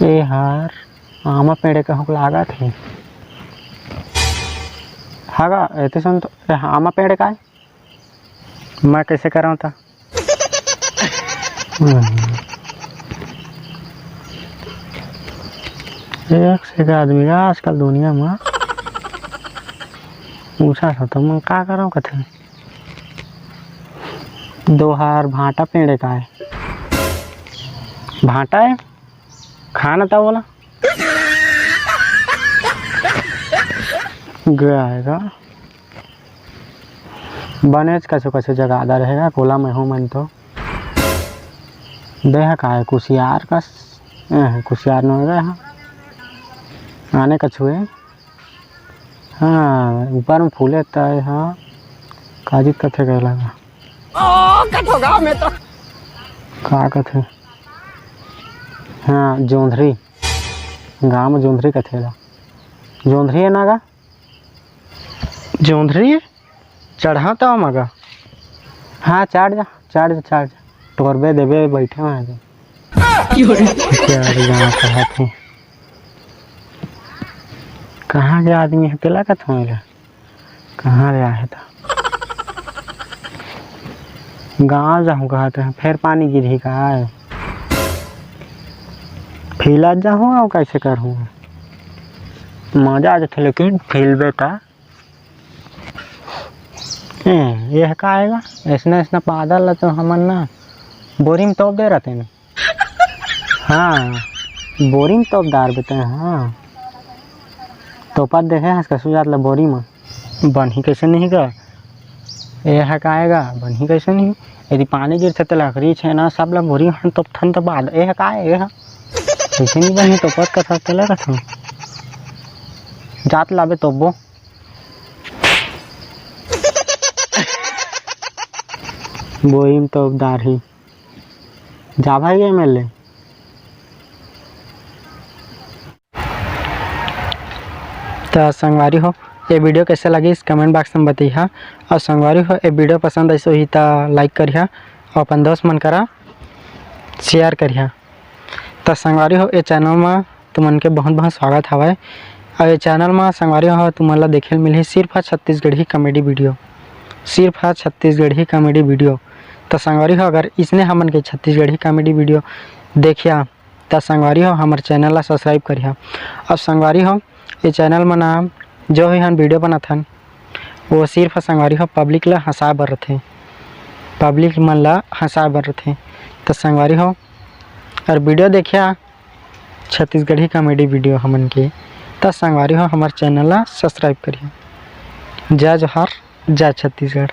ए हार आमा पेड़ का हुक लागा थे हागा ऐसे सुन तो आमा पेड़ का है मैं कैसे कर रहा था। एक से एक आदमी का आजकल दुनिया में पूछा था तो मैं क्या कर रहा हूँ कथे दो हार भाटा पेड़ का है भाटा है खाना था बोला गएगा बनेज कछो कछो जगह रहेगा कोला में हूँ मन तो देहा का है कुशियार का कुशियार न होगा हाँ आने कछुए हाँ ऊपर में फूले तय हाँ काजित कथे गए लगा कठोगा में तो का कथे हाँ जोंधरी गाँव में जोंधरी कथेला जोंधरी है नागा जोंधरी है चढ़ा तो मगा हाँ चाट जा टोरबे देवे बैठे हुए हैं कहाँ के आदमी है तेला का थोड़ा कहाँ गया है था गाँव जाऊँ कहते हैं फिर पानी गिरी का है फीला जाऊँ और कैसे करूँ मजा आ जाता लेकिन फील बेटा यह का आएगा ऐसा पादल तो हमन ना बोरिंग तोप दे रहते हैं हाँ बोरिंग तोपदार बेटे हाँ तोपा देखे हैं कसू जात ला बोरी में बनी कैसे नहीं का यह का आएगा बनी कैसे नहीं यदि पानी गिरते तो लकड़ी छे ना सब ला बोरी हन तो थन तो बाद यह का है यह कैसे नहीं बनी तो पत कथा तेला कथा जात लाबे तोबो बोइम तो दार ही जा भाई एमएलए तो संगवारी हो ये वीडियो कैसे लगी इस कमेंट बॉक्स में बताइए और संगवारी हो ये वीडियो पसंद ऐसे ही तो लाइक करिए और अपन दोस्त मन करा शेयर करिए। तो संगवारी हो ये चैनल में तुमन के बहुत बहुत स्वागत हवा और ये चैनल में संगवारी हो तुमन ला देखे मिली सिर्फ छत्तीसगढ़ी कॉमेडी वीडियो सिर्फ छत्तीसगढ़ी कॉमेडी वीडियो। तो संगवारी हो अगर इसने हमन के छत्तीसगढ़ी कॉमेडी वीडियो देखिया तो संगवारी हो हमारे चैनल ला सब्सक्राइब करिए और संगवारी हो ये चैनल में नाम जो ही हम वीडियो बनाथन वो सिर्फ संगवारी हो पब्लिक ला हंसा बर रथे पब्लिक मन ला हंसा बर रथे। तो संगवारी हो और वीडियो देखिया छत्तीसगढ़ी कॉमेडी वीडियो हमन के तो संगवारी हो हमारे चैनल ला सब्सक्राइब करिए। जय जोहार जय छत्तीसगढ़।